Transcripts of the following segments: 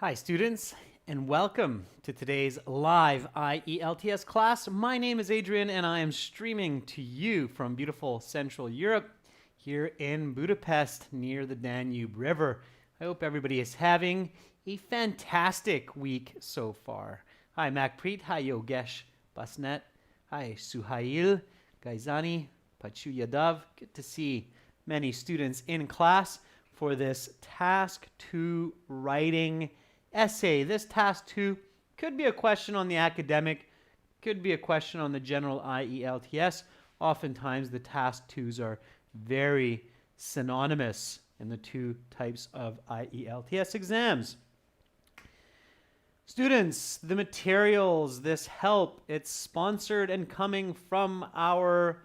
Hi students, and welcome to today's live IELTS class. My name is Adrian and I am streaming to you from beautiful Central Europe here in Budapest near the Danube River. I hope everybody is having a fantastic week so far. Hi Macpreet, hi Yogesh Basnet, hi Suhail, Gaizani, Pachu Yadav. Good to see many students in class for this Task 2 writing essay. This task 2 could be a question on the academic, could be a question on the general IELTS. Oftentimes the task 2s are very synonymous in the two types of IELTS exams. Students, the materials, this help, it's sponsored and coming from our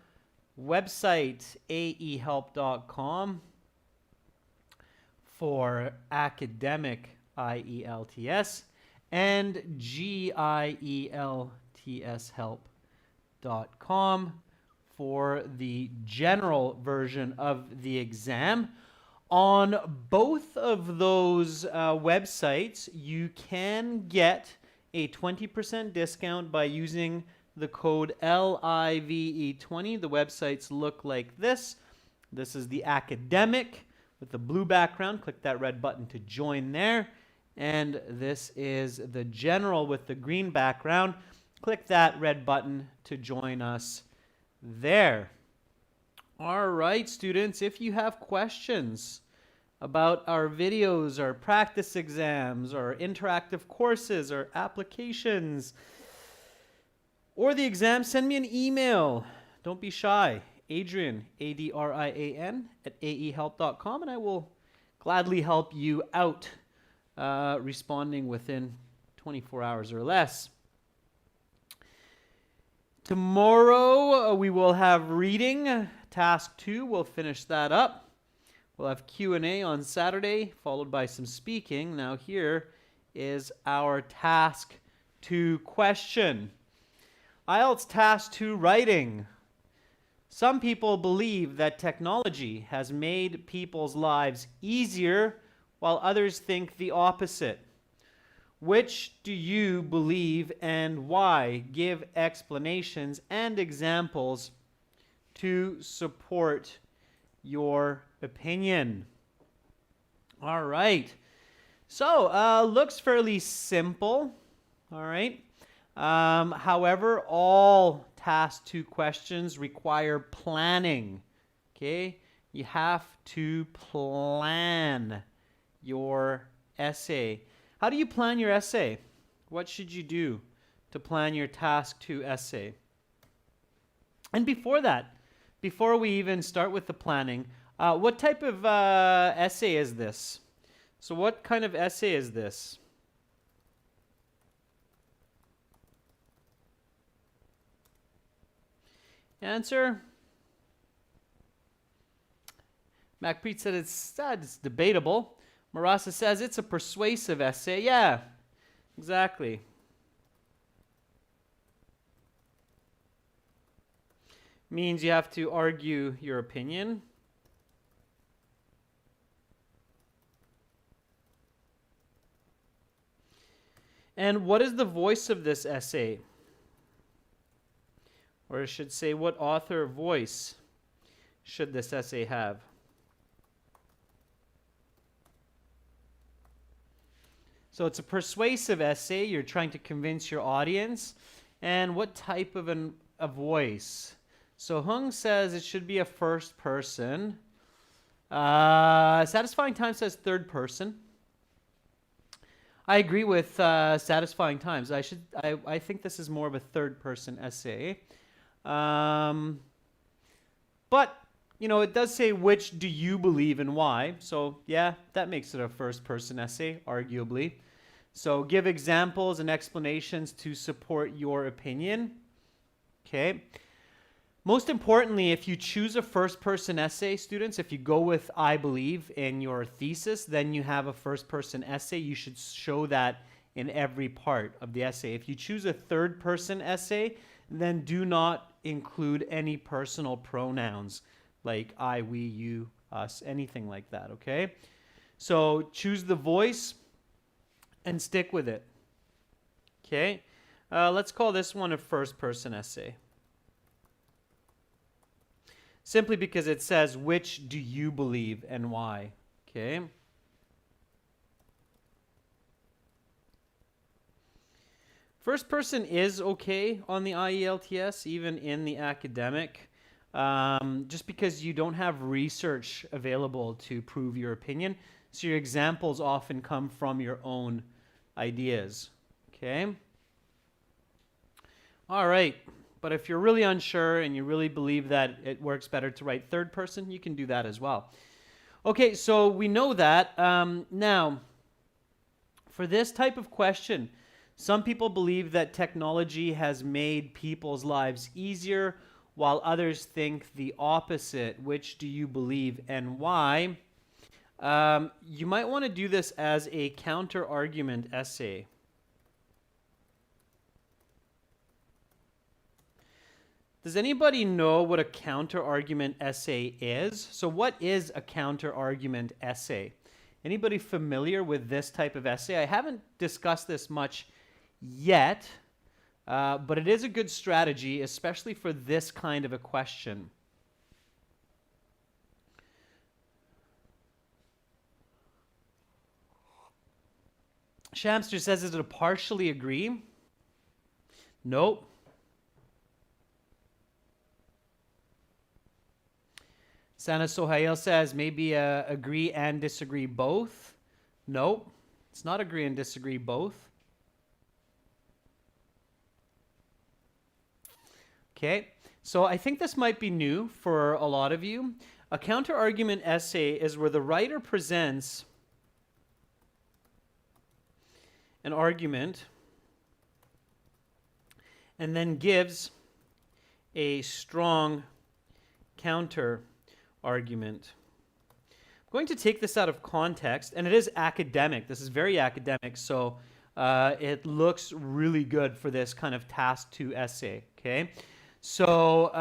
website, aehelp.com, for academic IELTS and gieltshelp.com for the general version of the exam. On both of those websites, you can get a 20% discount by using the code LIVE20. The websites look like this. This is the academic with the blue background. Click that red button to join there. And this is the general with the green background. Click that red button to join us there. All right, students, if you have questions about our videos, our practice exams, our interactive courses, our applications, or the exam, send me an email. Don't be shy. Adrian, A-D-R-I-A-N, at aehelp.com, and I will gladly help you out responding within 24 hours or less. Tomorrow we will have reading, task 2. We'll finish that up. We'll have Q&A on Saturday, followed by some speaking. Now here is our task 2 question. IELTS task 2 writing. Some people believe that technology has made people's lives easier, while others think the opposite. Which do you believe and why? Give explanations and examples to support your opinion. All right. So, looks fairly simple. All right. However, all task 2 questions require planning. Okay? You have to plan your essay. How do you plan your essay? What should you do to plan your task 2 essay? And before that, before we even start with the planning, what type of essay is this? So what kind of essay is this? Answer? Macpreet said it's debatable. Marasa says it's a persuasive essay. Yeah, exactly. Means you have to argue your opinion. And what is the voice of this essay? Or I should say, what author voice should this essay have? So it's a persuasive essay. You're trying to convince your audience. And what type of a voice? So Hung says it should be a first person. Satisfying Times says third person. I agree with Satisfying Times. I think this is more of a third person essay. But, you know, it does say which do you believe and why. So, yeah, that makes it a first-person essay, arguably. So, give examples and explanations to support your opinion. Okay. Most importantly, if you choose a first-person essay, students, if you go with I believe in your thesis, then you have a first-person essay. You should show that in every part of the essay. If you choose a third-person essay, then do not include any personal pronouns like I, we, you, us, anything like that, okay? So choose the voice, and stick with it. Okay? Let's call this one a first-person essay. Simply because it says, which do you believe and why? Okay? First person is okay on the IELTS, even in the academic, just because you don't have research available to prove your opinion. So your examples often come from your own ideas. Okay? All right. But if you're really unsure and you really believe that it works better to write third person, you can do that as well. Okay, so we know that. Now, for this type of question, some people believe that technology has made people's lives easier, while others think the opposite. Which do you believe and why? You might want to do this as a counter-argument essay. Does anybody know what a counter-argument essay is? So what is a counter-argument essay? Anybody familiar with this type of essay? I haven't discussed this much yet, but it is a good strategy, especially for this kind of a question. Shamster says, is it a partially agree? Nope. Sana Sohail says, maybe agree and disagree both. Nope. It's not agree and disagree both. Okay, so I think this might be new for a lot of you. A counter-argument essay is where the writer presents an argument and then gives a strong counter argument. I'm going to take this out of context, and it is academic. This is very academic, so it looks really good for this kind of task 2 essay. Okay, so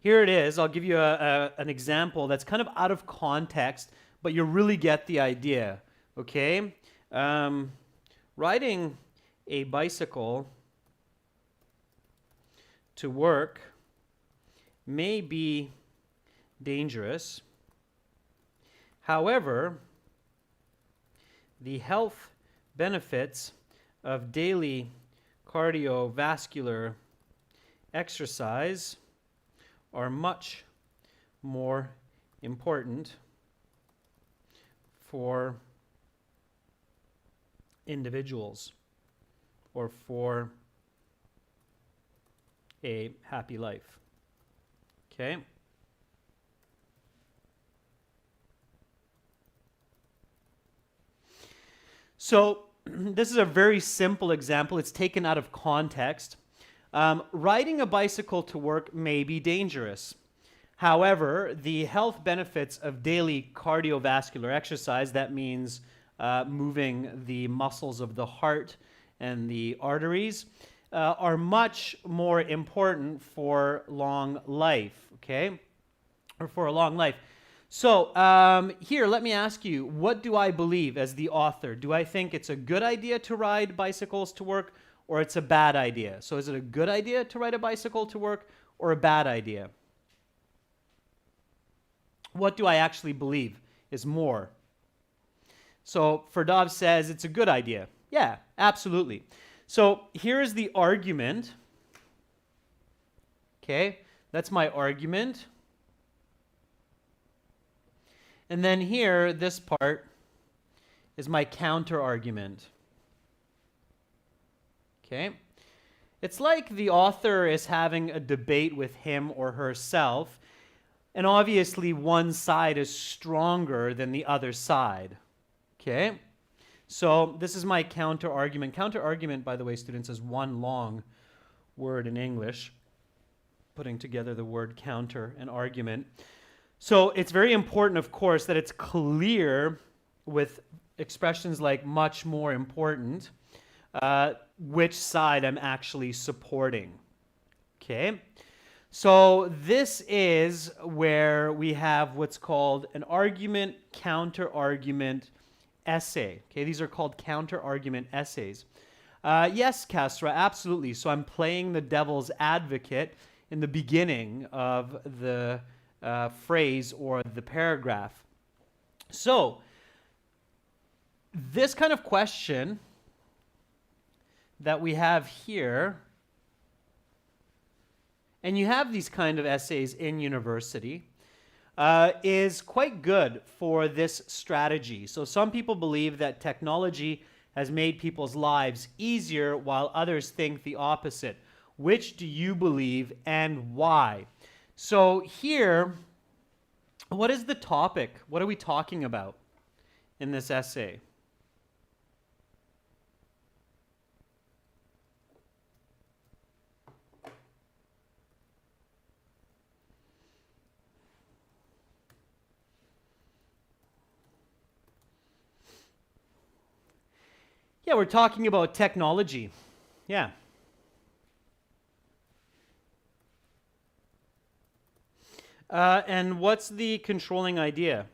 here it is. I'll give you an example that's kind of out of context, but you really get the idea. Okay, riding a bicycle to work may be dangerous. However, the health benefits of daily cardiovascular exercise are much more important for individuals or for a happy life. Okay. So this is a very simple example. It's taken out of context. Riding a bicycle to work may be dangerous. However, the health benefits of daily cardiovascular exercise, that means moving the muscles of the heart and the arteries, are much more important for long life, okay? Or for a long life. So here, let me ask you, what do I believe as the author? Do I think it's a good idea to ride bicycles to work, or it's a bad idea? So is it a good idea to ride a bicycle to work, or a bad idea? What do I actually believe is more? So Ferdov says it's a good idea. Yeah, absolutely. So here is the argument. Okay, that's my argument. And then here, this part is my counter argument. Okay, it's like the author is having a debate with him or herself, and obviously one side is stronger than the other side. Okay, so this is my counter argument. Counter argument, by the way, students, is one long word in English, putting together the word counter and argument. So it's very important, of course, that it's clear with expressions like much more important, which side I'm actually supporting. Okay? So this is where we have what's called an argument, counter-argument, essay. Okay, these are called counter-argument essays. Yes, Castra, absolutely. So I'm playing the devil's advocate in the beginning of the phrase or the paragraph. So this kind of question that we have here, and you have these kind of essays in university, is quite good for this strategy. So some people believe that technology has made people's lives easier, while others think the opposite. Which do you believe and why? So here, what is the topic? What are we talking about in this essay? Yeah, we're talking about technology. Yeah. And what's the controlling idea?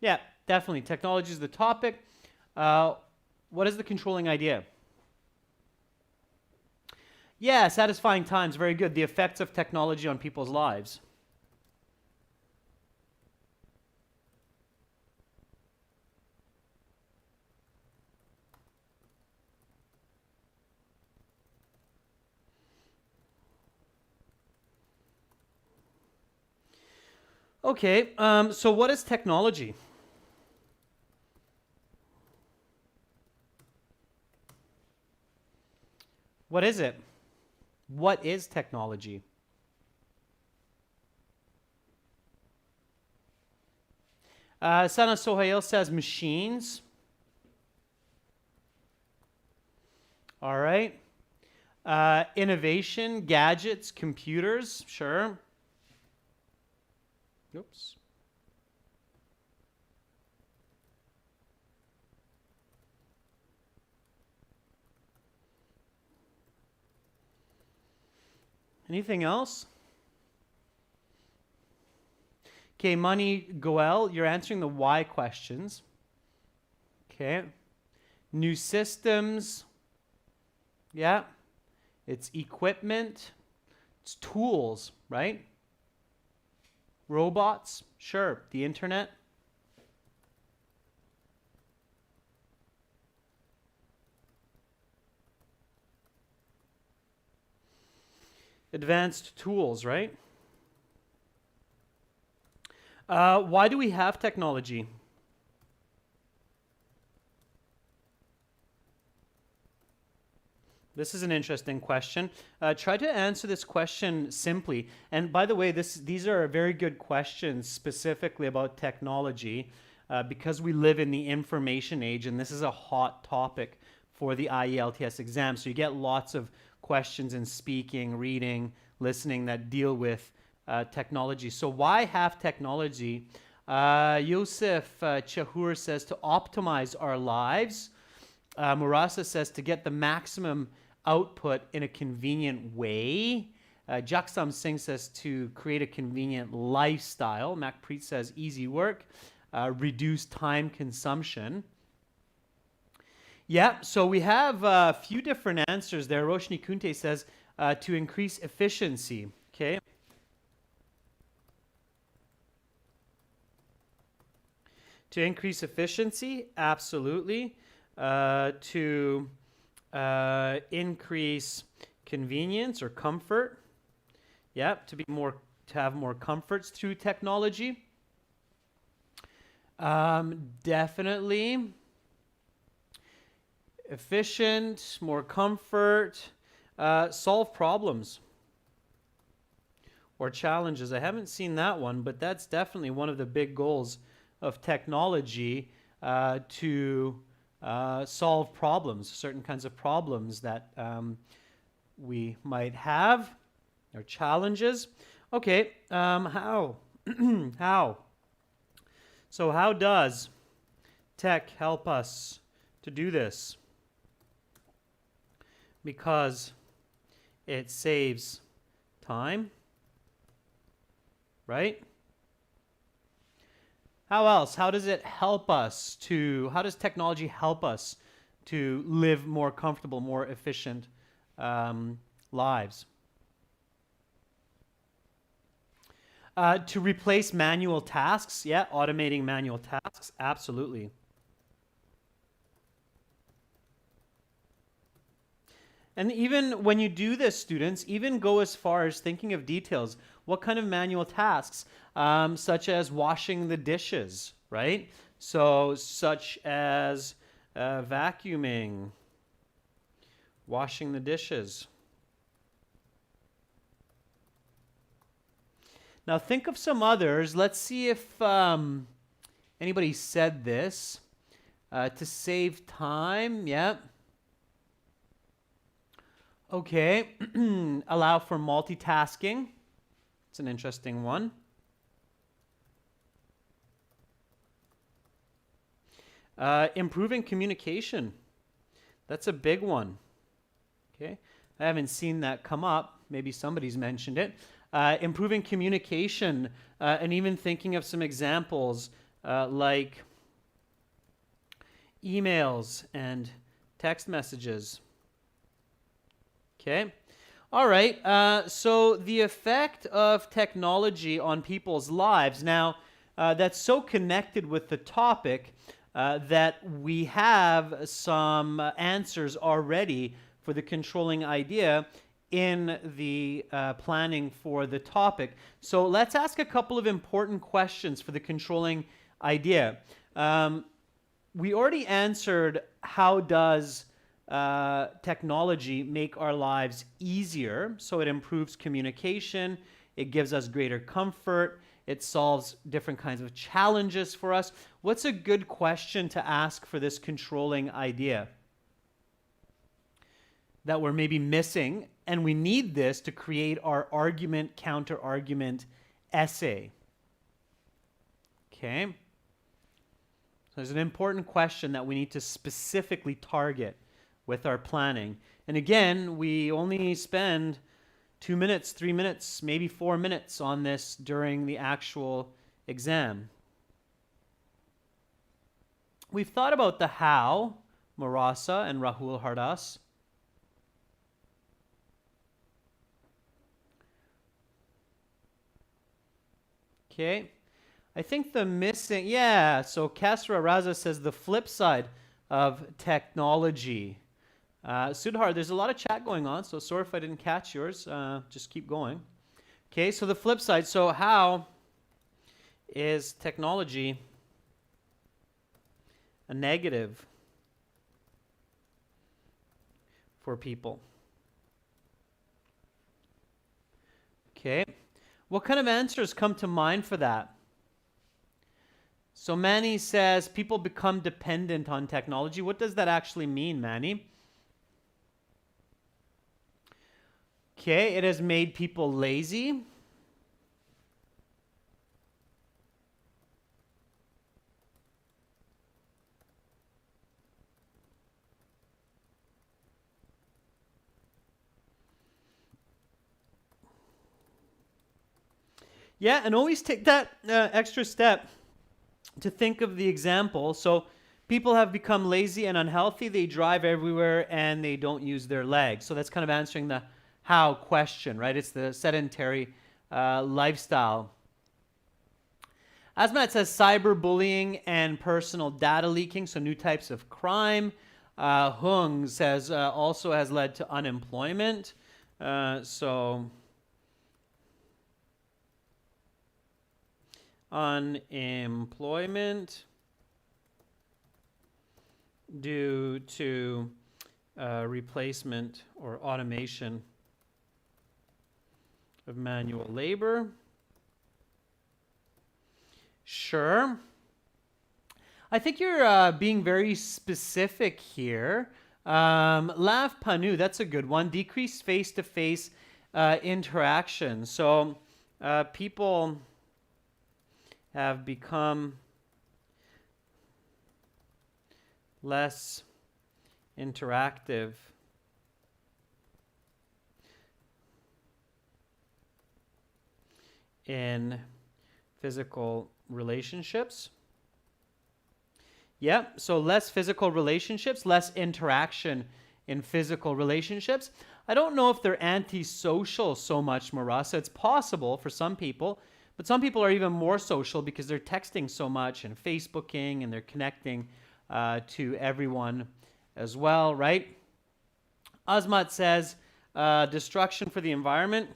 Yeah, definitely. Technology is the topic. What is the controlling idea? Yeah, satisfying times. Very good. The effects of technology on people's lives. Okay, so what is technology? What is it? What is technology? Sana Sohail says machines. All right. Innovation, gadgets, computers. Sure. Oops. Anything else? Okay, Money Goel, you're answering the why questions. Okay. New systems. Yeah. It's equipment. It's tools, right? Robots. Sure. The internet. Advanced tools, right? Why do we have technology? This is an interesting question. Try to answer this question simply. And by the way, these are very good questions specifically about technology because we live in the information age, and this is a hot topic for the IELTS exam. So you get lots of questions in speaking, reading, listening that deal with technology. So why have technology? Yosef Chahur says to optimize our lives. Murasa says to get the maximum output in a convenient way. Jaksam Singh says to create a convenient lifestyle. Macpreet says easy work, reduce time consumption. Yeah, so we have a few different answers there. Roshni Kunte says to increase efficiency. Okay. To increase efficiency, absolutely. To increase convenience or comfort. Yeah, to have more comforts through technology. Definitely. Efficient, more comfort, solve problems or challenges. I haven't seen that one, but that's definitely one of the big goals of technology, to solve problems, certain kinds of problems that we might have, or challenges. Okay, how? How? So how does tech help us to do this? Because it saves time. right? How else? How does technology help us to live more comfortable, more efficient lives? To replace manual tasks, yeah, automating manual tasks, absolutely. And even when you do this, students, even go as far as thinking of details. What kind of manual tasks? Such as washing the dishes, right? So, such as vacuuming, washing the dishes. Now, think of some others. Let's see if anybody said this. To save time, yep. Okay, allow for multitasking. It's an interesting one. Improving communication. That's a big one. Okay, I haven't seen that come up. Maybe somebody's mentioned it. Improving communication, and even thinking of some examples like emails and text messages. Okay. All right. So the effect of technology on people's lives. Now, that's so connected with the topic that we have some answers already for the controlling idea in the planning for the topic. So let's ask a couple of important questions for the controlling idea. We already answered how does technology make our lives easier. So it improves communication, it gives us greater comfort, it solves different kinds of challenges for us. What's a good question to ask for this controlling idea that we're maybe missing, and we need this to create our argument, counter-argument essay? Okay. So there's an important question that we need to specifically target with our planning. And again, we only spend 2 minutes, 3 minutes, maybe 4 minutes on this during the actual exam. We've thought about the how, Marasa and Rahul Hardas. Okay. I think the missing, yeah, so Kasra Raza says the flip side of technology. Sudhar, there's a lot of chat going on, so sorry if I didn't catch yours. Just keep going. Okay, so the flip side. So how is technology a negative for people? Okay. What kind of answers come to mind for that? So Manny says people become dependent on technology. What does that actually mean, Manny? Okay, it has made people lazy. Yeah, and always take that extra step to think of the example. So people have become lazy and unhealthy. They drive everywhere and they don't use their legs. So that's kind of answering the how question, right? It's the sedentary lifestyle. Asmat says cyberbullying and personal data leaking, so new types of crime. Hung says also has led to unemployment. So unemployment due to replacement or automation of manual labor. Sure. I think you're being very specific here. Lav Panu, that's a good one. Decreased face-to-face interaction. So people have become less interactive in physical relationships. Yeah, so less physical relationships, less interaction in physical relationships. I don't know if they're antisocial so much, Marasa. It's possible for some people, but some people are even more social because they're texting so much and Facebooking, and they're connecting to everyone as well, right? Azmat says, destruction for the environment.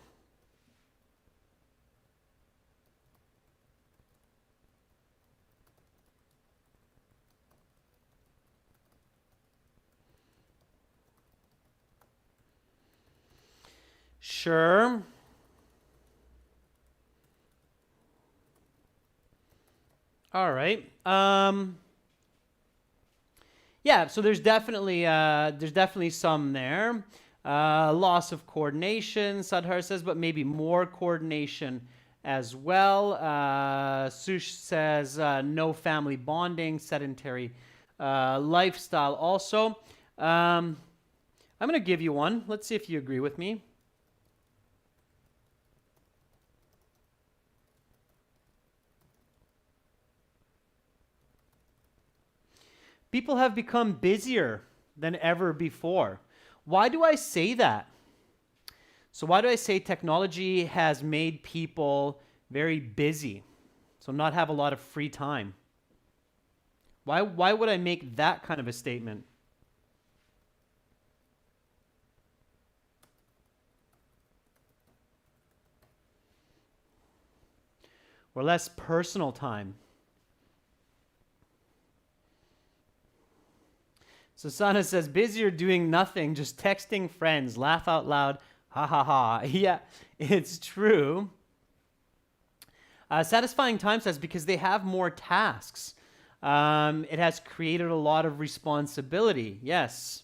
Sure. All right. Yeah, so there's definitely some there. Loss of coordination, Sadhar says, but maybe more coordination as well. Sush says no family bonding, sedentary lifestyle also. I'm going to give you one. Let's see if you agree with me. People have become busier than ever before. Why do I say that? So why do I say technology has made people very busy, so not have a lot of free time? Why would I make that kind of a statement? Or less personal time. Susanna says, busier doing nothing, just texting friends, laugh out loud, ha ha ha. Yeah, it's true. Satisfying time says, because they have more tasks. It has created a lot of responsibility. Yes.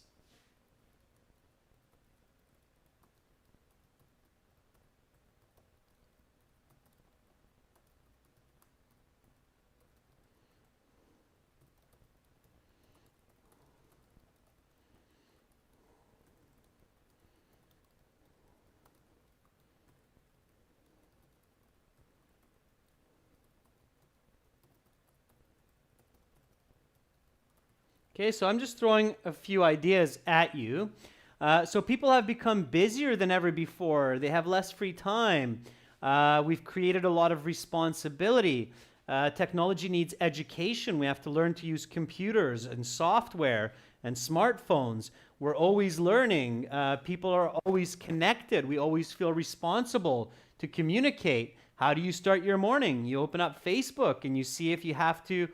Okay, so I'm just throwing a few ideas at you. So people have become busier than ever before. They have less free time. We've created a lot of responsibility. Technology needs education. We have to learn to use computers and software and smartphones. We're always learning. People are always connected. We always feel responsible to communicate. How do you start your morning? You open up Facebook and you see if you have to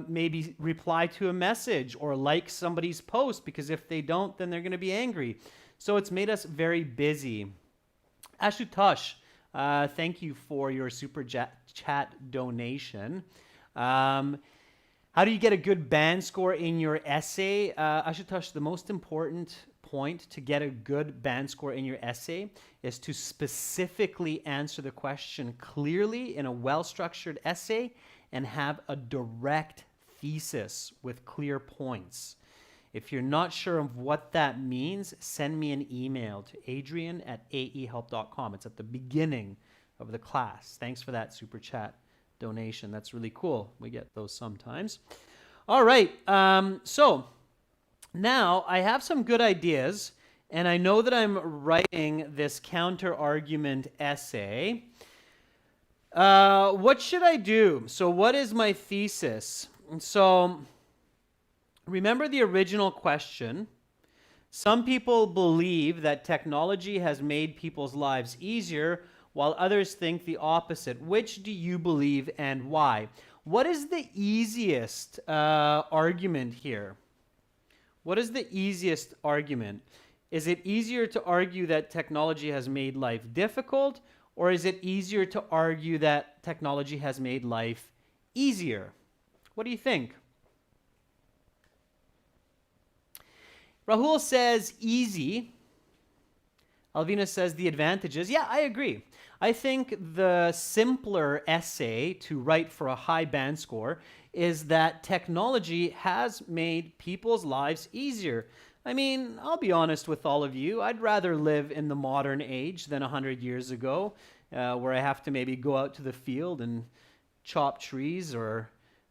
maybe reply to a message or like somebody's post, because if they don't, then they're going to be angry. So it's made us very busy. Ashutosh, thank you for your super chat donation. How do you get a good band score in your essay? Ashutosh, the most important point to get a good band score in your essay is to specifically answer the question clearly in a well-structured essay and have a direct thesis with clear points. If you're not sure of what that means, send me an email to adrian@aehelp.com. It's at the beginning of the class. Thanks for that super chat donation. That's really cool. We get those sometimes. All right. So now I have some good ideas, and I know that I'm writing this counter-argument essay. What should I do? So what is my thesis? So remember the original question. Some people believe that technology has made people's lives easier, while others think the opposite. Which do you believe and why? What is the easiest argument here? What is the easiest argument? Is it easier to argue that technology has made life difficult, or is it easier to argue that technology has made life easier? What do you think? Rahul says easy. Alvina says the advantages. Yeah, I agree. I think the simpler essay to write for a high band score is that technology has made people's lives easier. I mean, I'll be honest with all of you. I'd rather live in the modern age than 100 years ago. where I have to maybe go out to the field and chop trees or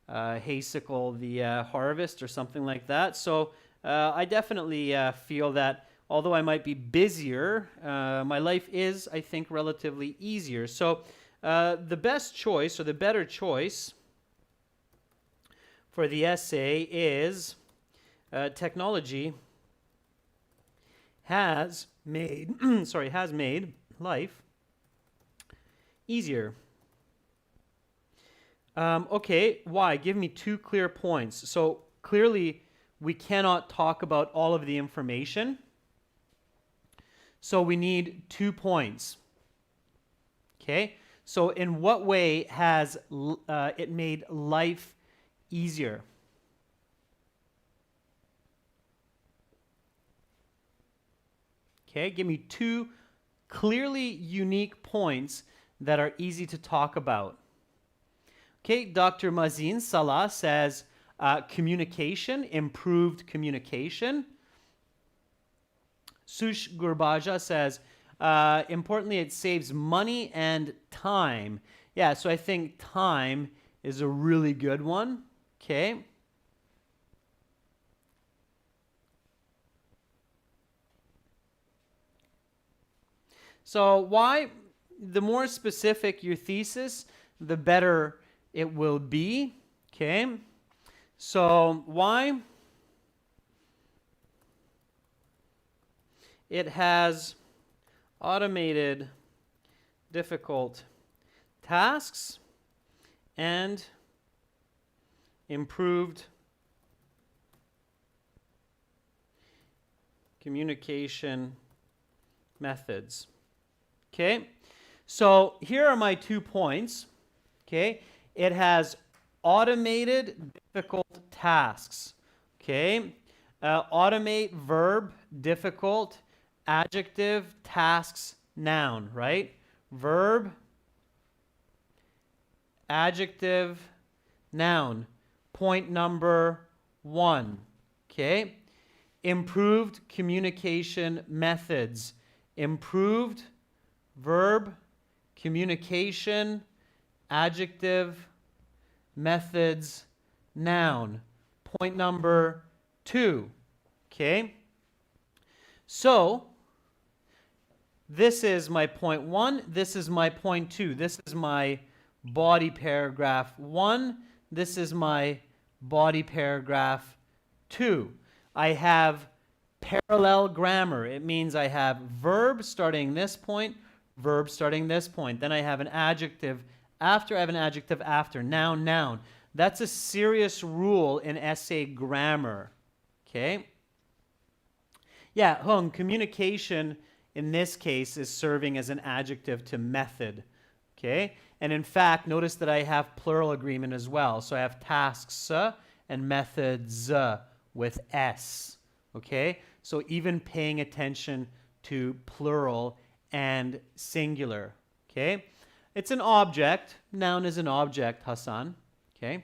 haysickle the harvest or something like that. So I definitely feel that although I might be busier, my life is, I think, relatively easier. So the best choice, or the better choice for the essay is technology has made has made life easier. Okay, why? Give me 2 clear points. So clearly we cannot talk about all of the information. So we need 2 points. Okay? So in what way has it made life easier? Okay, give me 2 clearly unique points that are easy to talk about. Okay, Dr. Mazin Salah says communication, improved communication. Sush Gurbaja says, importantly, it saves money and time. Yeah, so I think time is a really good one. Okay. So why? The more specific your thesis, the better it will be. Okay. So why? It has automated difficult tasks and improved communication methods. Okay, so here are my 2 points. Okay, it has automated difficult tasks. Okay, automate verb, difficult, adjective, tasks, noun, right? Verb, adjective, noun. Point number 1. Okay, improved communication methods. Improved verb, communication, adjective, methods, noun. Point number 2. Okay? So, this is my point 1. This is my point 2. This is my body paragraph 1. This is my body paragraph 2. I have parallel grammar. It means I have verb starting this point, verb starting this point. Then I have an adjective after, I have an adjective after. Noun, noun. That's a serious rule in essay grammar. Okay? Yeah, Hung, communication in this case is serving as an adjective to method. Okay? And in fact, notice that I have plural agreement as well. So I have tasks and methods with S. Okay? So even paying attention to plural and singular. Okay? It's an object. Noun is an object, Hassan. Okay?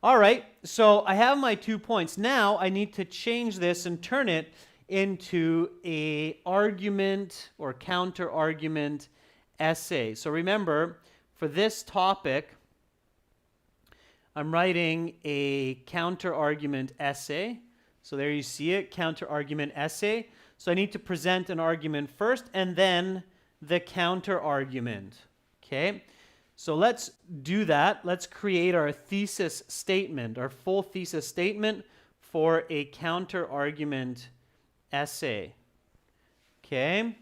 All right, so I have my 2 points. Now I need to change this and turn it into a argument or counter argument essay. So remember, for this topic, I'm writing a counter argument essay. So there you see it, counter argument essay. So I need to present an argument first and then the counter argument. Okay? So let's do that. Let's create our thesis statement, our full thesis statement for a counter argument essay. Okay?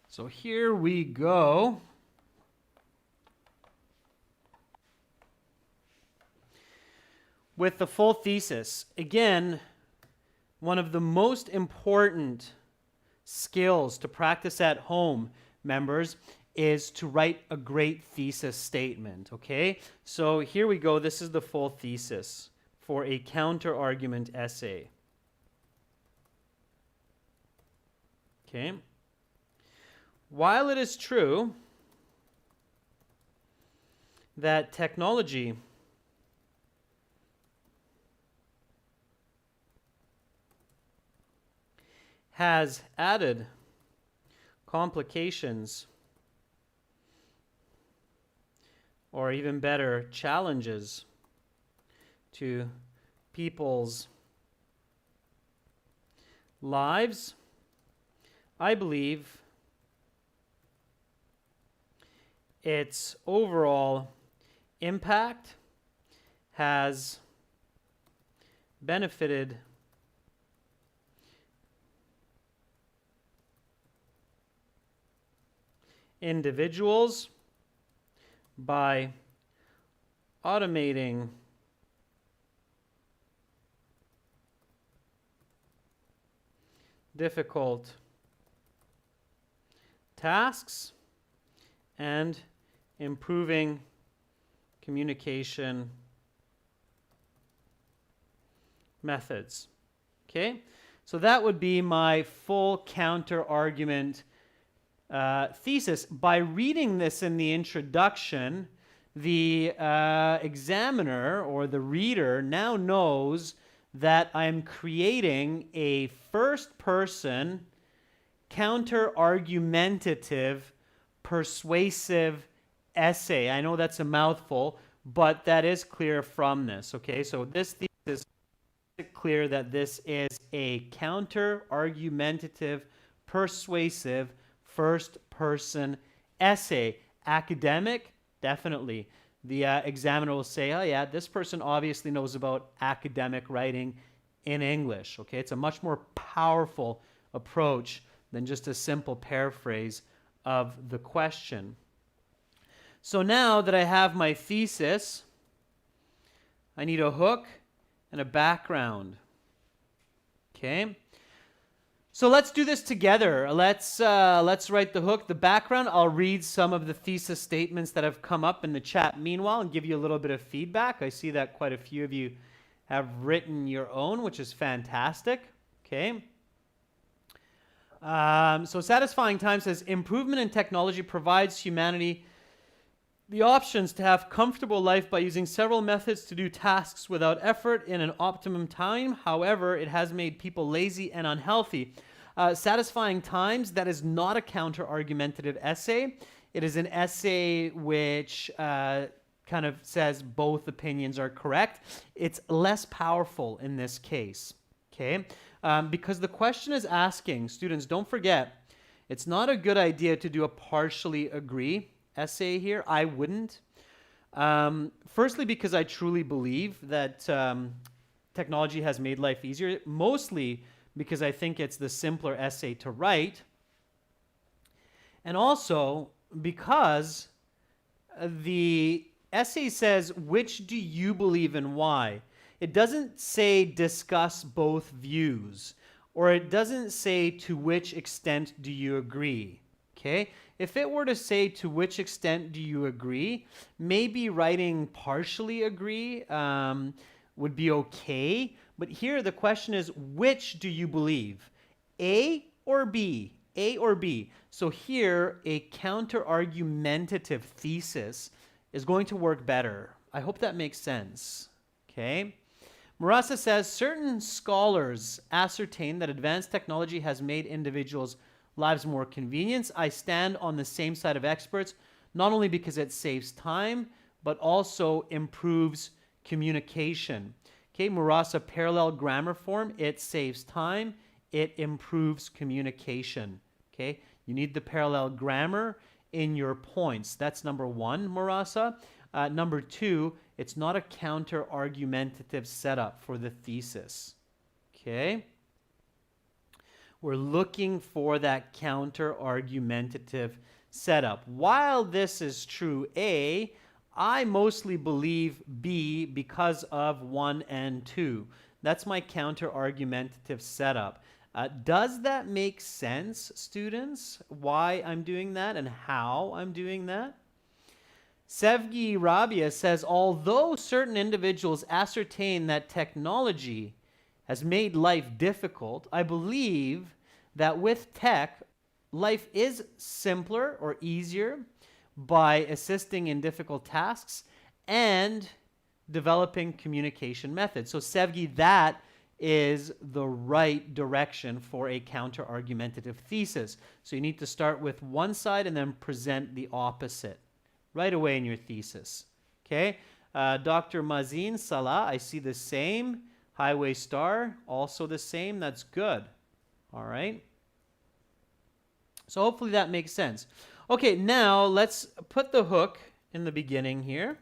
So here we go. With the full thesis. Again, one of the most important skills to practice at home, members, is to write a great thesis statement, okay? So here we go. This is the full thesis for a counter-argument essay. Okay? While it is true that technology has added complications, or even better, challenges to people's lives, I believe its overall impact has benefited individuals by automating difficult tasks and improving communication methods. Okay, so that would be my full counter argument thesis. By reading this in the introduction, the examiner or the reader now knows that I'm creating a first-person, counter-argumentative, persuasive essay. I know that's a mouthful, but that is clear from this. Okay, so this thesis is clear that this is a counter-argumentative, persuasive, first-person essay. Academic, definitely. The examiner will say, oh yeah, this person obviously knows about academic writing in English. Okay, it's a much more powerful approach than just a simple paraphrase of the question. So now that I have my thesis, I need a hook and a background. Okay. So let's do this together. Let's write the hook, the background. I'll read some of the thesis statements that have come up in the chat meanwhile and give you a little bit of feedback. I see that quite a few of you have written your own, which is fantastic. Okay. So Satisfying Time says, improvement in technology provides humanity the options to have comfortable life by using several methods to do tasks without effort in an optimum time. However, it has made people lazy and unhealthy. Satisfying Times, that is not a counter-argumentative essay. It is an essay which kind of says both opinions are correct. It's less powerful in this case, okay? Because the question is asking, students, don't forget, it's not a good idea to do a partially agree essay here. I wouldn't. Firstly, because I truly believe that technology has made life easier. Mostly because I think it's the simpler essay to write. And also because the essay says, which do you believe and why? It doesn't say discuss both views, or it doesn't say to which extent do you agree. Okay? If it were to say to which extent do you agree, maybe writing partially agree would be okay. But here the question is, which do you believe? A or B? A or B? So here a counter-argumentative thesis is going to work better. I hope that makes sense. Okay? Marasa says, certain scholars ascertain that advanced technology has made individuals' lives more convenient. I stand on the same side of experts, not only because it saves time, but also improves communication. Okay, Marasa, parallel grammar form, it saves time, it improves communication. Okay, you need the parallel grammar in your points. That's number one, Marasa. Number two, it's not a counter-argumentative setup for the thesis. Okay? We're looking for that counter-argumentative setup. While this is true A, I mostly believe B because of 1 and 2. That's my counter-argumentative setup. Does that make sense, students? Why I'm doing that and how I'm doing that? Sevgi Rabia says, although certain individuals ascertain that technology has made life difficult, I believe that with tech, life is simpler or easier by assisting in difficult tasks and developing communication methods. So Sevgi, that is the right direction for a counter-argumentative thesis. So you need to start with one side and then present the opposite right away in your thesis. Okay? Dr. Mazin Salah, I see the same. Highway Star, also the same. That's good. All right? So hopefully that makes sense. Okay, now let's put the hook in the beginning here.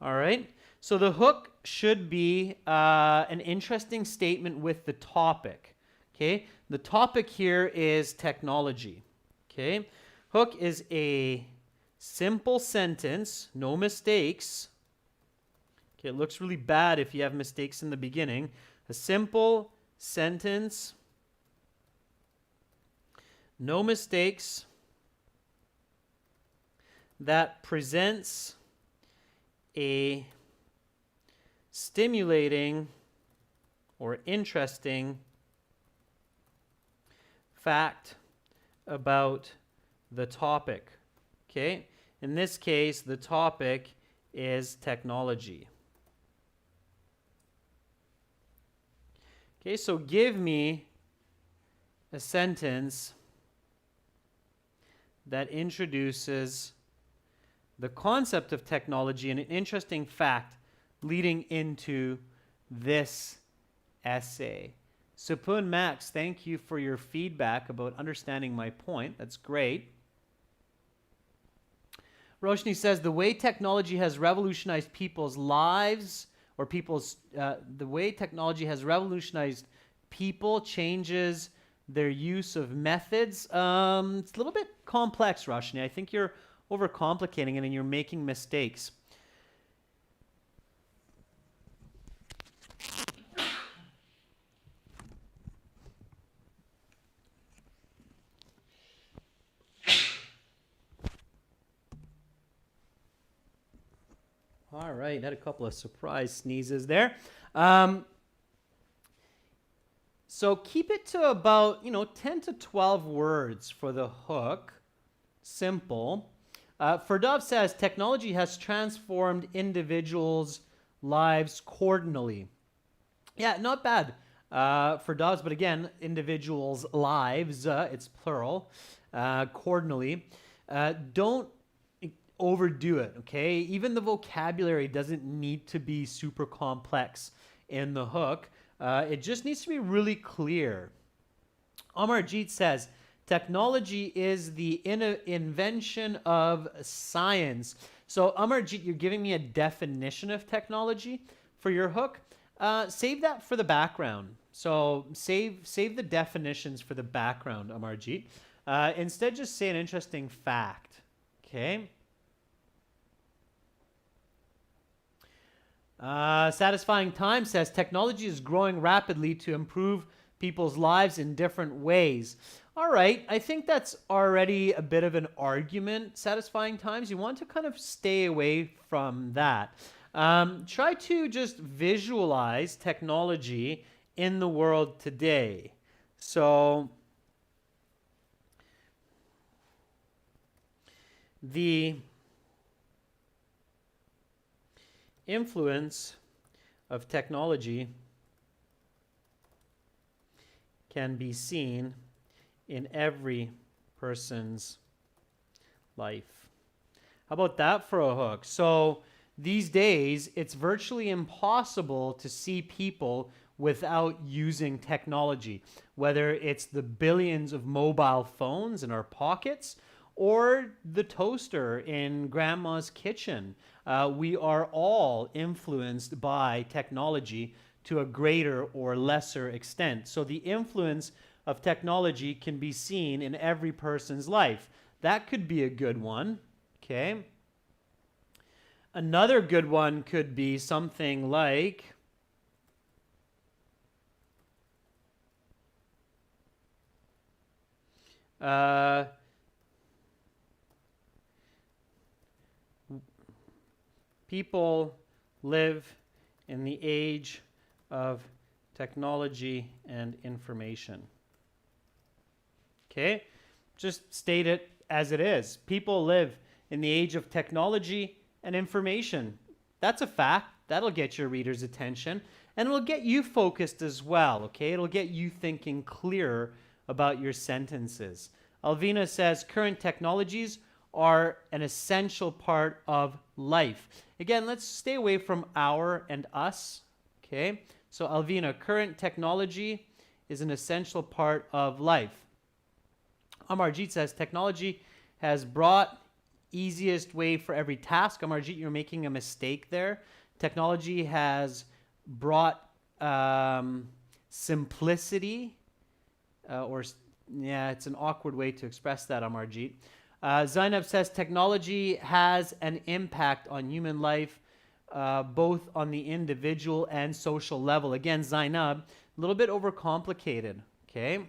All right? So the hook should be an interesting statement with the topic. Okay? The topic here is technology. Okay? Hook is a simple sentence, no mistakes. Okay, it looks really bad if you have mistakes in the beginning. A simple sentence, no mistakes, that presents a stimulating or interesting fact about the topic. Okay? In this case, the topic is technology. Okay, so give me a sentence that introduces the concept of technology and an interesting fact leading into this essay. Supun Max, thank you for your feedback about understanding my point. That's great. Roshni says, the way technology has revolutionized people's lives, or the way technology has revolutionized people changes their use of methods. It's a little bit complex, Roshni. I think you're overcomplicating it and you're making mistakes. All right, had a couple of surprise sneezes there. So keep it to about 10 to 12 words for the hook. Simple. Ferdov says technology has transformed individuals' lives cardinally. Yeah, not bad. Ferdov's, but again, individuals' lives. It's plural. Cardinally. Don't overdo it, okay? Even the vocabulary doesn't need to be super complex in the hook. It just needs to be really clear. Amarjeet says, technology is the invention of science. So Amarjeet, you're giving me a definition of technology for your hook. Save that for the background. So save the definitions for the background, Amarjeet. Instead, just say an interesting fact, okay? Satisfying Time says technology is growing rapidly to improve people's lives in different ways. All right, I think that's already a bit of an argument, Satisfying Times. You want to kind of stay away from that. Try to just visualize technology in the world today. So the influence of technology can be seen in every person's life. How about that for a hook? So these days, it's virtually impossible to see people without using technology, whether it's the billions of mobile phones in our pockets or the toaster in grandma's kitchen. We are all influenced by technology to a greater or lesser extent. So the influence of technology can be seen in every person's life. That could be a good one, okay? Another good one could be something like people live in the age of technology and information. Okay? Just state it as it is. People live in the age of technology and information. That's a fact. That'll get your reader's attention. And it'll get you focused as well, okay? It'll get you thinking clearer about your sentences. Alvina says current technologies are an essential part of life. Again, let's stay away from our and us, okay? So Alvina, current technology is an essential part of life. Amarjit says technology has brought easiest way for every task. Amarjit, you're making a mistake there. Technology has brought simplicity, it's an awkward way to express that, Amarjit. Zainab says technology has an impact on human life, both on the individual and social level. Again, Zainab, a little bit overcomplicated, okay?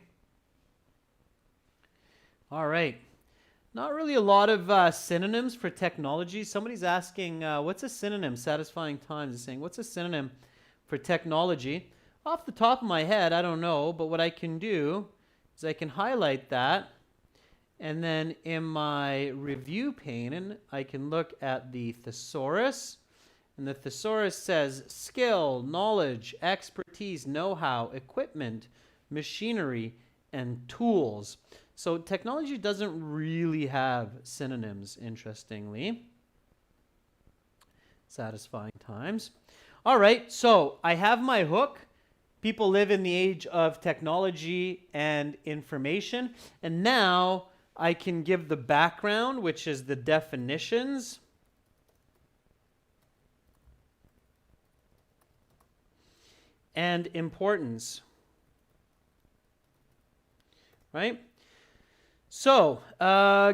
All right. Not really a lot of synonyms for technology. Somebody's asking, what's a synonym? Satisfying Times is saying, what's a synonym for technology? Off the top of my head, I don't know, but what I can do is I can highlight that, and then in my review pane, I can look at the thesaurus, and the thesaurus says skill, knowledge, expertise, know-how, equipment, machinery, and tools. So technology doesn't really have synonyms, interestingly. Satisfying Times. All right, so I have my hook. People live in the age of technology and information. And now I can give the background, which is the definitions. And importance. Right? So,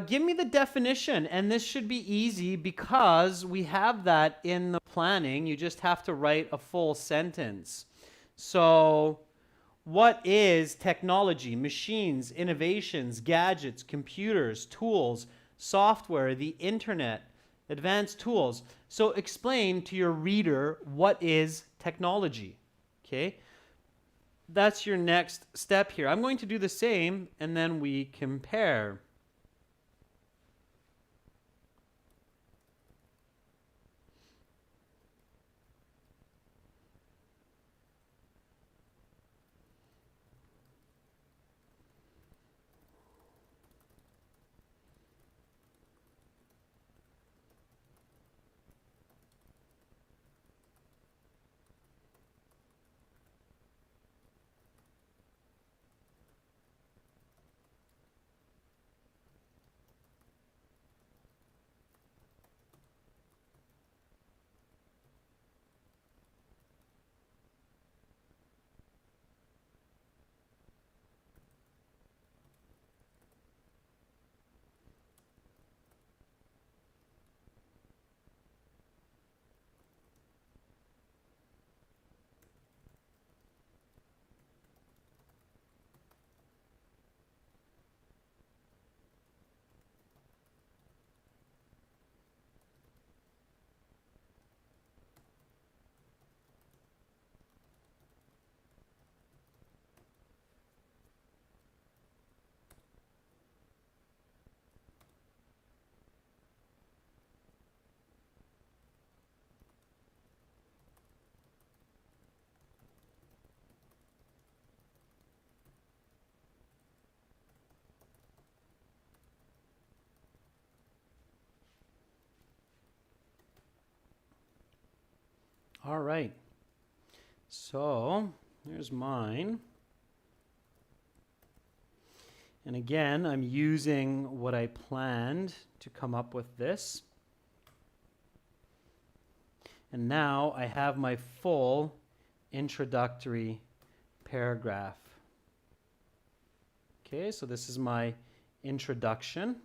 give me the definition, and this should be easy because we have that in the planning. You just have to write a full sentence. So, what is technology? Machines, innovations, gadgets, computers, tools, software, the internet, advanced tools. So, explain to your reader what is technology, okay? That's your next step here. I'm going to do the same, and then we compare. All right. So, here's mine. And again, I'm using what I planned to come up with this. And now I have my full introductory paragraph. Okay, so this is my introduction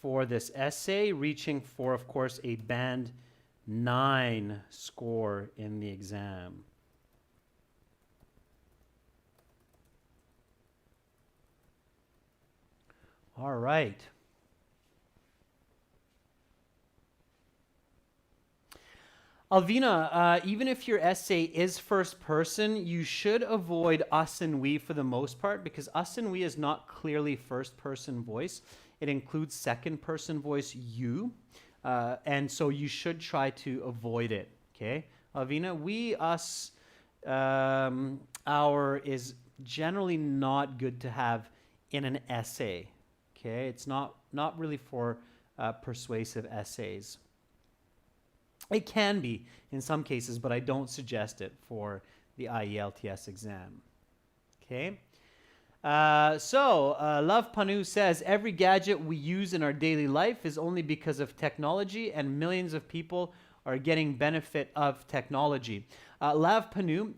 for this essay, reaching for, of course, a band 9 score in the exam. All right. Alvina, even if your essay is first person, you should avoid us and we for the most part, because us and we is not clearly first person voice. It includes second person voice, you. And so you should try to avoid it, okay? Alvina, we, us, hour is generally not good to have in an essay. Okay, it's not really for persuasive essays. It can be in some cases, but I don't suggest it for the IELTS exam. Okay. Love Panu says, every gadget we use in our daily life is only because of technology, and millions of people are getting benefit of technology. Love Panu,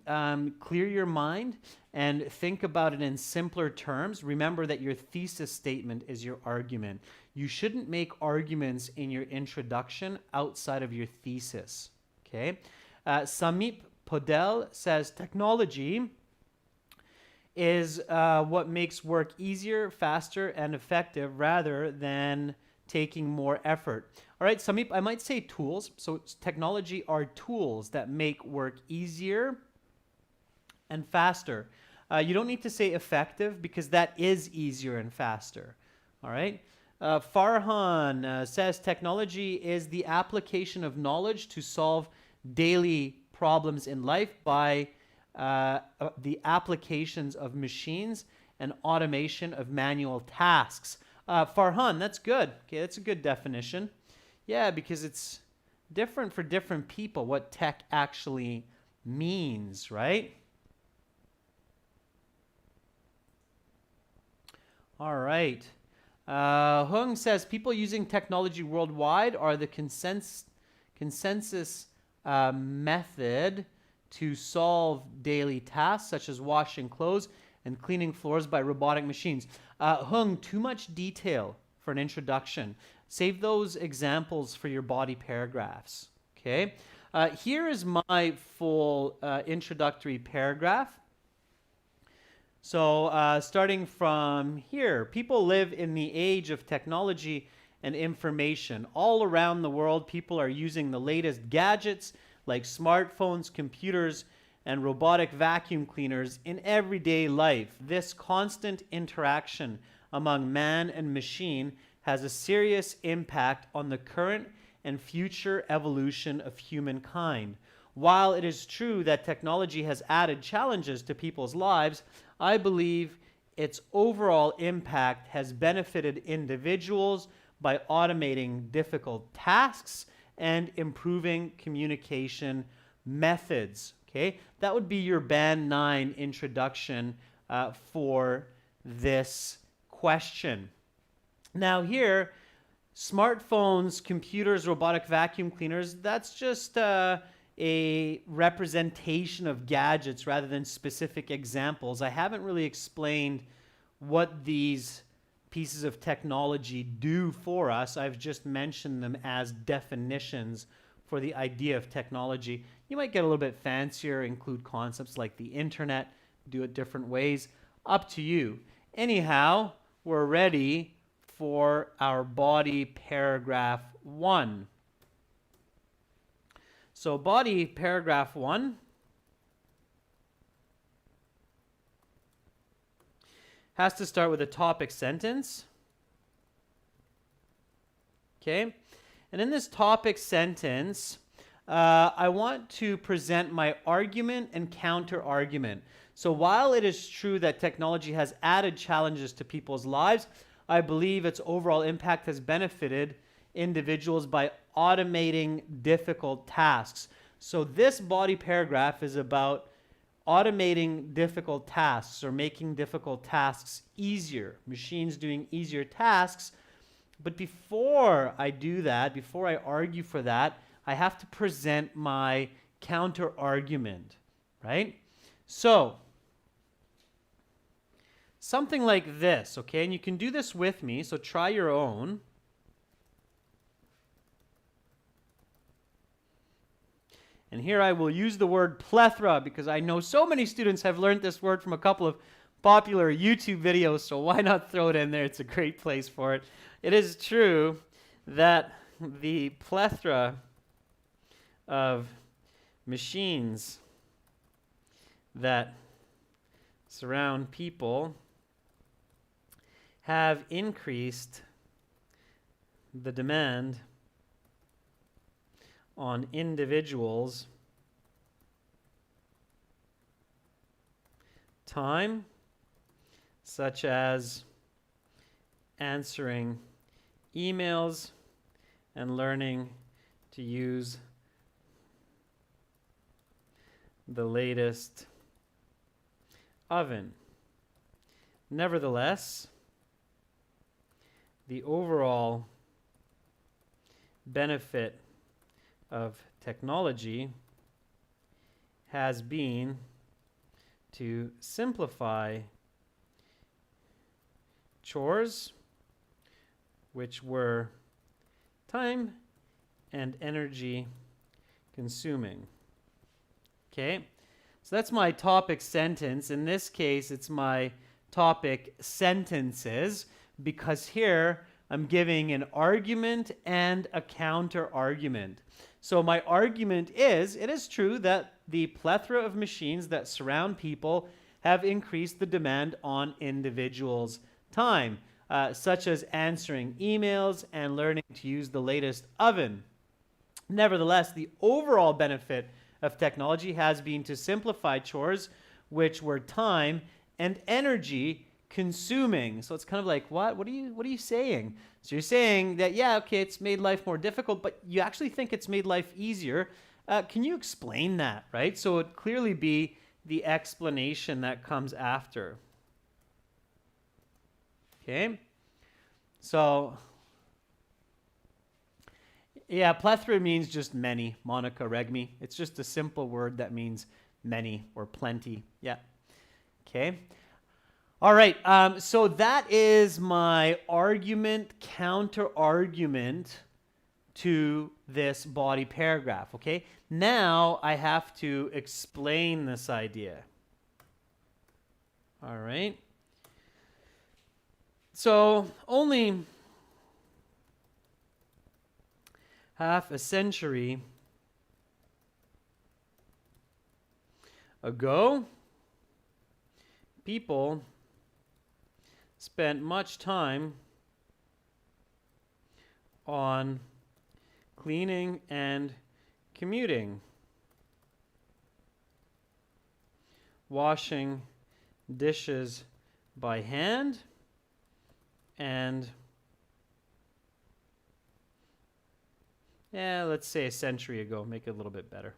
clear your mind and think about it in simpler terms. Remember that your thesis statement is your argument. You shouldn't make arguments in your introduction outside of your thesis. Okay. Samip Podel says, technology is what makes work easier, faster, and effective rather than taking more effort. All right, Samip, I might say tools. So technology are tools that make work easier and faster. You don't need to say effective because that is easier and faster. All right. Farhan says technology is the application of knowledge to solve daily problems in life by the applications of machines and automation of manual tasks. Farhan, that's good. Okay, that's a good definition. Yeah, because it's different for different people what tech actually means, right? All right. Hung says people using technology worldwide are the consensus method to solve daily tasks such as washing clothes and cleaning floors by robotic machines. Hung, too much detail for an introduction. Save those examples for your body paragraphs. Okay. Here is my full introductory paragraph. So starting from here, people live in the age of technology and information. All around the world, people are using the latest gadgets like smartphones, computers, and robotic vacuum cleaners in everyday life. This constant interaction among man and machine has a serious impact on the current and future evolution of humankind. While it is true that technology has added challenges to people's lives, I believe its overall impact has benefited individuals by automating difficult tasks and improving communication methods. Okay, that would be your Band 9 introduction for this question. Now here, smartphones, computers, robotic vacuum cleaners, that's just a representation of gadgets rather than specific examples. I haven't really explained what these pieces of technology do for us. I've just mentioned them as definitions for the idea of technology. You might get a little bit fancier, include concepts like the internet, do it different ways. Up to you. Anyhow, we're ready for our body paragraph 1. So body paragraph 1 has to start with a topic sentence. Okay, and in this topic sentence, I want to present my argument and counter argument. So while it is true that technology has added challenges to people's lives, I believe its overall impact has benefited individuals by automating difficult tasks. So this body paragraph is about automating difficult tasks or making difficult tasks easier, machines doing easier tasks. But before I do that, before I argue for that, I have to present my counter argument, right? So something like this, okay? And you can do this with me, so try your own. And here I will use the word plethora because I know so many students have learned this word from a couple of popular YouTube videos, so why not throw it in there? It's a great place for it. It is true that the plethora of machines that surround people have increased the demand on individuals time, such as answering emails and learning to use the latest oven. Nevertheless, the overall benefit of technology has been to simplify chores which were time and energy consuming. Okay, so that's my topic sentence. In this case, it's my topic sentences, because here I'm giving an argument and a counter argument. So my argument is, it is true that the plethora of machines that surround people have increased the demand on individuals' time, such as answering emails and learning to use the latest oven. Nevertheless, the overall benefit of technology has been to simplify chores which were time and energy consuming. So it's kind of like, what are you saying? So you're saying that, yeah, okay, it's made life more difficult, but you actually think it's made life easier. Can you explain that, right? So it'd clearly be the explanation that comes after. Okay, so yeah, plethora means just many. Monica Regmi. It's just a simple word that means many or plenty. Yeah. Okay. All right. So that is my argument, counter argument to this body paragraph. Okay. Now I have to explain this idea. All right. So only half a century ago, people spent much time on cleaning and commuting, washing dishes by hand, and let's say a century ago, make it a little bit better.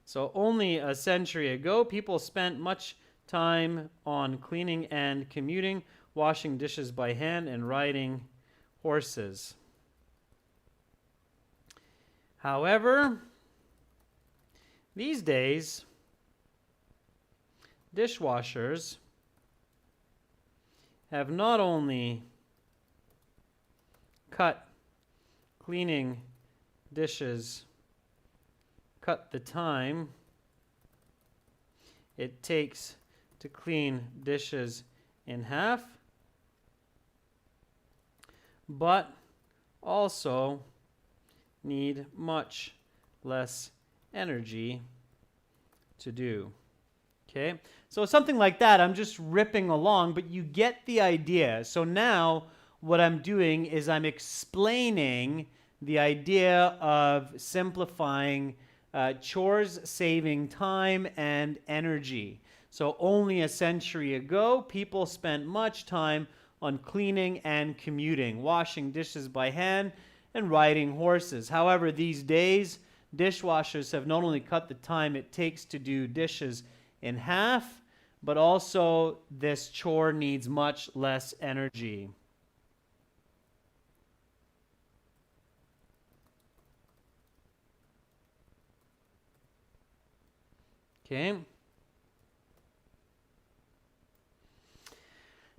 So only a century ago, people spent much time on cleaning and commuting, washing dishes by hand, and riding horses. However, these days, dishwashers have not only cut cleaning dishes, cut the time it takes to clean dishes in half, but also need much less energy to do. Okay, so something like that, I'm just ripping along, but you get the idea. So now what I'm doing is I'm explaining the idea of simplifying chores, saving time and energy. So only a century ago, people spent much time on cleaning and commuting, washing dishes by hand and riding horses. However, these days, dishwashers have not only cut the time it takes to do dishes in half, but also this chore needs much less energy. Okay.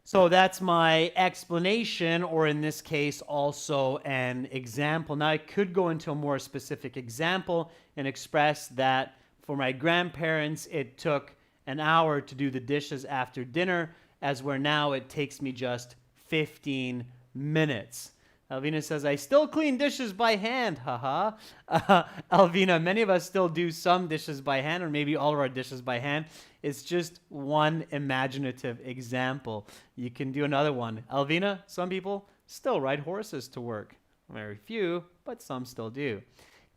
So that's my explanation, or in this case, also an example. Now, I could go into a more specific example and express that for my grandparents, it took an hour to do the dishes after dinner, as where now it takes me just 15 minutes. Alvina says, I still clean dishes by hand, haha. Alvina, many of us still do some dishes by hand, or maybe all of our dishes by hand. It's just one imaginative example. You can do another one. Alvina, some people still ride horses to work. Very few, but some still do.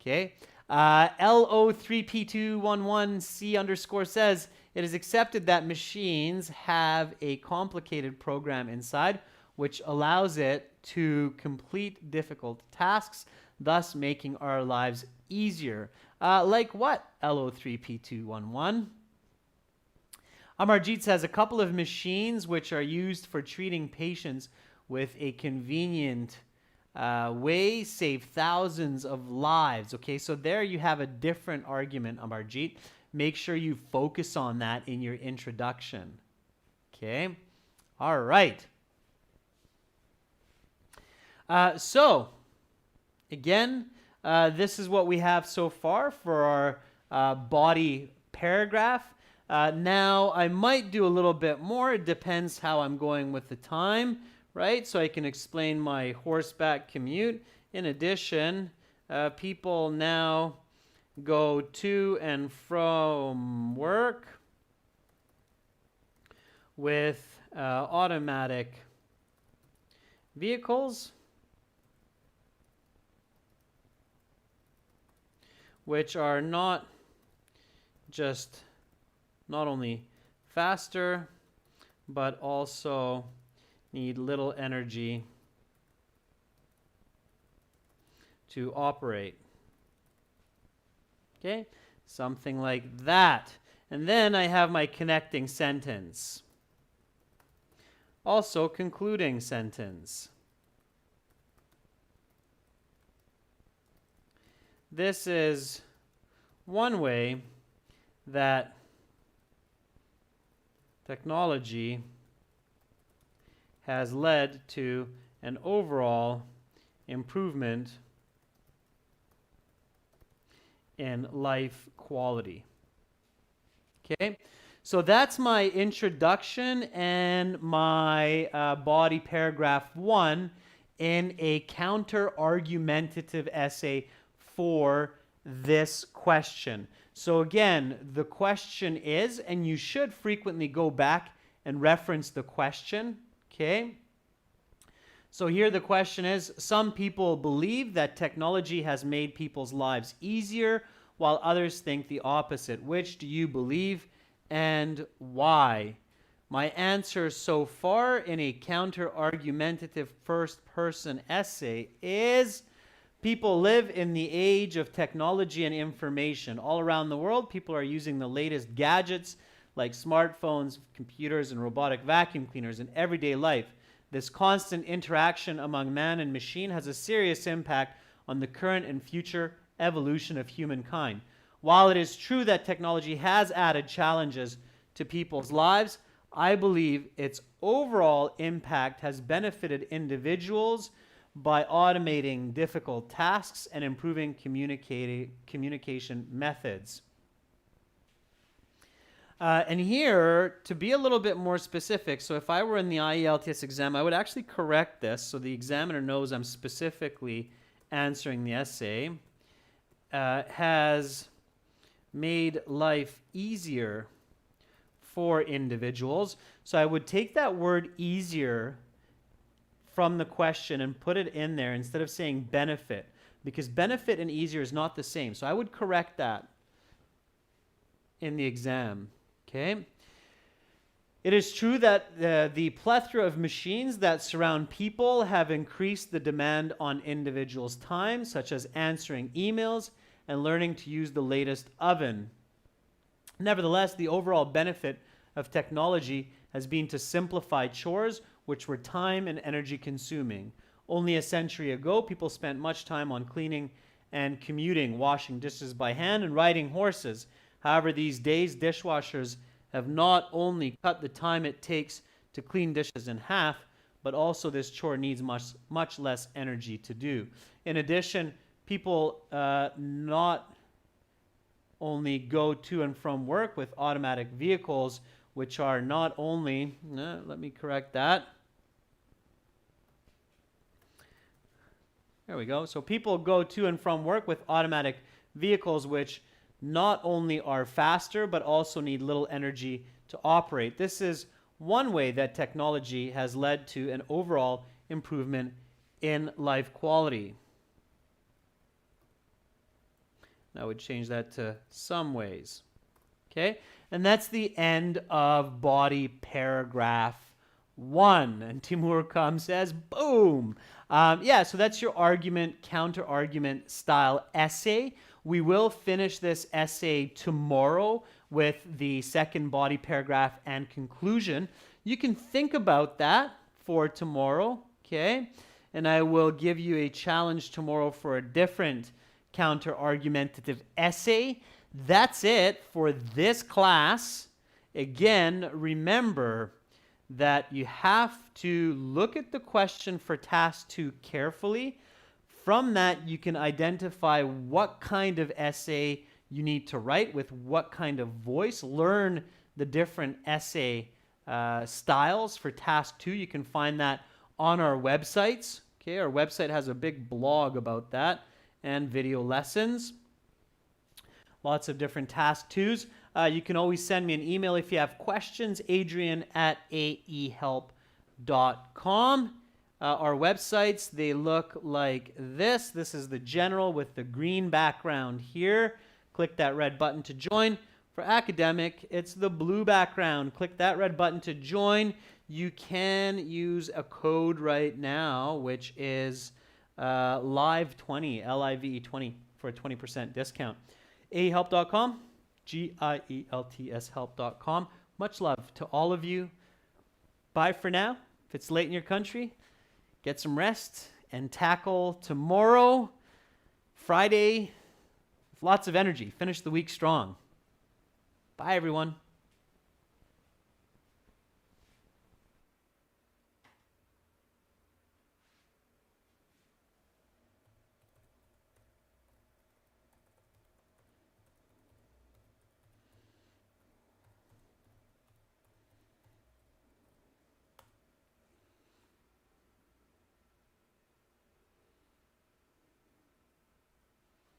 Okay. LO3P211C_ says, It is accepted that machines have a complicated program inside which allows it to complete difficult tasks, thus making our lives easier. Like what? LO3P211. Amarjeet says a couple of machines which are used for treating patients with a convenient way save thousands of lives. Okay, so there you have a different argument, Amarjeet. Make sure you focus on that in your introduction. Okay, all right. So, again, this is what we have so far for our body paragraph. Now, I might do a little bit more. It depends how I'm going with the time, right? So I can explain my horseback commute. In addition, people now go to and from work with automatic vehicles, which are not only faster, but also need little energy to operate. Okay, something like that. And then I have my connecting sentence. Also, concluding sentence. This is one way that technology has led to an overall improvement in life quality. Okay, so that's my introduction and my body paragraph 1 in a counter-argumentative essay for this question. So again, the question is, and you should frequently go back and reference the question, okay? So here the question is, some people believe that technology has made people's lives easier, while others think the opposite. Which do you believe and why? My answer so far in a counter-argumentative first-person essay is people live in the age of technology and information. All around the world, people are using the latest gadgets like smartphones, computers, and robotic vacuum cleaners in everyday life. This constant interaction among man and machine has a serious impact on the current and future evolution of humankind. While it is true that technology has added challenges to people's lives, I believe its overall impact has benefited individuals by automating difficult tasks and improving communication methods. And here, to be a little bit more specific, so if I were in the IELTS exam, I would actually correct this so the examiner knows I'm specifically answering the essay. Has made life easier for individuals. So I would take that word easier from the question and put it in there instead of saying benefit, because benefit and easier is not the same. So I would correct that in the exam. Okay. It is true that the plethora of machines that surround people have increased the demand on individuals' time, such as answering emails and learning to use the latest oven. Nevertheless, the overall benefit of technology has been to simplify chores which were time and energy consuming. Only a century ago, people spent much time on cleaning and commuting, washing dishes by hand and riding horses. However, these days, dishwashers have not only cut the time it takes to clean dishes in half, but also this chore needs much less energy to do. In addition, people not only go to and from work with automatic vehicles, which are not only, let me correct that. There we go. So people go to and from work with automatic vehicles, which not only are faster, but also need little energy to operate. This is one way that technology has led to an overall improvement in life quality. I would change that to some ways. Okay? And that's the end of body paragraph 1. And Timur comes, says, boom. Yeah, so that's your argument, counter-argument style essay. We will finish this essay tomorrow with the second body paragraph and conclusion. You can think about that for tomorrow, okay? And I will give you a challenge tomorrow for a different counter-argumentative essay. That's it for this class. Again, remember that you have to look at the question for task 2 carefully. From that, you can identify what kind of essay you need to write with what kind of voice. Learn the different essay styles for task 2. You can find that on our websites. Okay, our website has a big blog about that and video lessons. Lots of different task 2s. You can always send me an email if you have questions, adrian@aehelp.com. Our websites, they look like this. This is the general with the green background here. Click that red button to join. For academic, it's the blue background. Click that red button to join. You can use a code right now, which is LIVE20, L-I-V-E 20, for a 20% discount. aehelp.com, GIELTS help.com. Much love to all of you. Bye for now. If it's late in your country, get some rest and tackle tomorrow, Friday, with lots of energy. Finish the week strong. Bye, everyone.